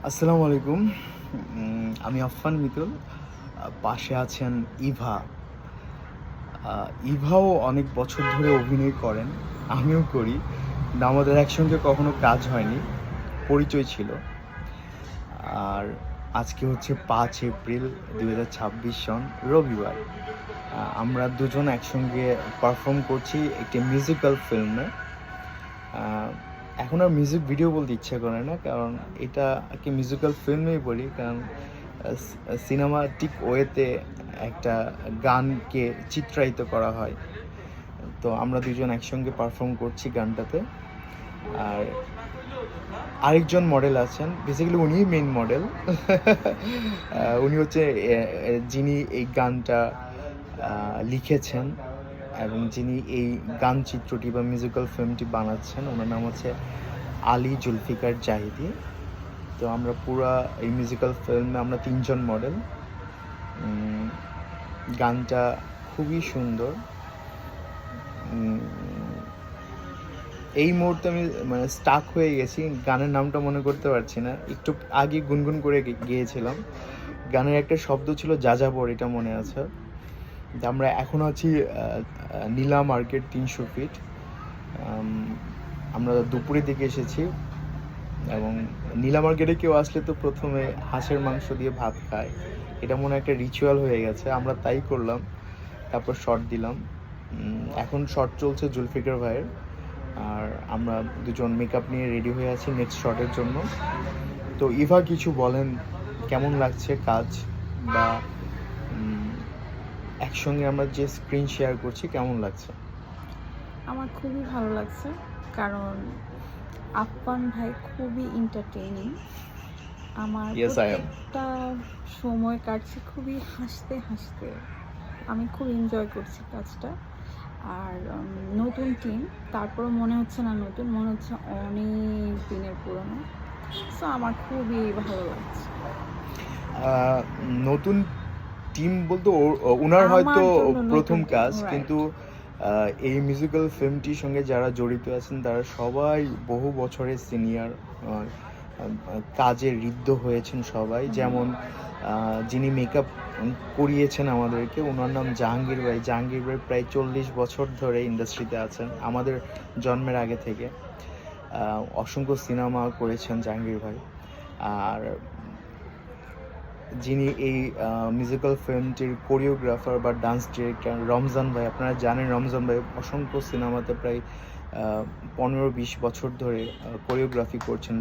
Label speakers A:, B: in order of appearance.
A: আসসালামু আলাইকুম। আমি আফফান মিতুল। পাশে আছেন ইভা। ইভাও অনেক বছর ধরে অভিনয় করেন, আমিও করি। কিন্তু আমাদের একসঙ্গে কখনো কাজ হয়নি, পরিচয় ছিল। আর আজকে হচ্ছে ৫ এপ্রিল ২০২৬ সন রবিবার। আমরা দুজন একসঙ্গে পারফর্ম করছি একটি মিউজিক্যাল ফিল্মে। এখন আর মিউজিক ভিডিও বলতে ইচ্ছা করে না, কারণ এটা একটা মিউজিক্যাল ফিল্মেই বলি, কারণ সিনেমাটিক ওয়েতে একটা গানকে চিত্রায়িত করা হয়। তো আমরা দুজন একসঙ্গে পারফর্ম করছি গানটাতে। আর আরেকজন মডেল আছেন, বেসিক্যালি উনিই মেইন মডেল। উনি হচ্ছে যিনি এই গানটা লিখেছেন এবং যিনি এই গান চিত্রটি বা মিউজিক্যাল ফিল্মটি বানাচ্ছেন, ওনার নাম হচ্ছে আলী জুলফিকার জাহিদি। তো আমরা পুরা এই মিউজিক্যাল ফিল্মে আমরা ৩ জন মডেল। গানটা খুবই সুন্দর। এই মুহূর্তে আমি মানে স্টাক হয়ে গেছি, গানের নামটা মনে করতে পারছি না। একটু আগে গুনগুন করে গিয়েছিলাম। গানের একটা শব্দ ছিল যাযাবর, এটা মনে আছে। আমরা এখন আছি নীলা মার্কেট ৩০০ ফিট। আমরা দুপুরের দিকে এসেছি এবং নীলা মার্কেটে কেউ আসলে তো প্রথমে হাঁসের মাংস দিয়ে ভাত খায়, এটা মনে একটা রিচুয়াল হয়ে গেছে। আমরা তাই করলাম, তারপর শর্ট দিলাম। এখন শর্ট চলছে জুলফিকার ভাইয়ের, আর আমরা দুজন মেকআপ নিয়ে রেডি হয়ে আছি নেক্সট শটের জন্য। তো ইভা কিছু বলেন, কেমন লাগছে কাজ, বা একসঙ্গে আমরা যে স্ক্রিন শেয়ার করছি কেমন লাগছে?
B: আমার খুবই ভালো লাগছে, কারণ আফফান ভাই খুবই এন্টারটেইনিং। আমার
A: Yes, I am.
B: প্রত্যেকটা সময় কাটছে খুবই হাসতে হাসতে। আমি খুব এনজয় করছি কাজটা। আর নতুন টিম, তারপরও মনে হচ্ছে না নতুন, মনে হচ্ছে অনেক দিনের পুরনো। সো আমার খুবই ভালো লাগছে।
A: নতুন টিম বলতে ওনার হয়তো
B: আমার জন্য
A: প্রথম
B: নতুন টিম,
A: কাজ,
B: রাইট।
A: কিন্তু এই মিউজিক্যাল ফিল্মটির সঙ্গে যারা জড়িত আছেন তারা সবাই বহু বছরের সিনিয়র, কাজে ঋদ্ধ হয়েছেন সবাই। যেমন যিনি মেকআপ করিয়েছেন আমাদেরকে, ওনার নাম জাহাঙ্গীর ভাই। জাহাঙ্গীর ভাই প্রায় 40 বছর ধরে ইন্ডাস্ট্রিতে আছেন, আমাদের জন্মের আগে থেকে। অসংখ্য সিনেমা করেছেন জাহাঙ্গীর ভাই। আর যিনি এই মিউজিক্যাল ফিল্মটির কোরিওগ্রাফার বা ডান্স ডিরেক্টর রমজান ভাই, আপনারা জানেন রমজান ভাই অসংখ্য সিনেমাতে প্রায় 15-20 বছর ধরে কোরিওগ্রাফি করছেন,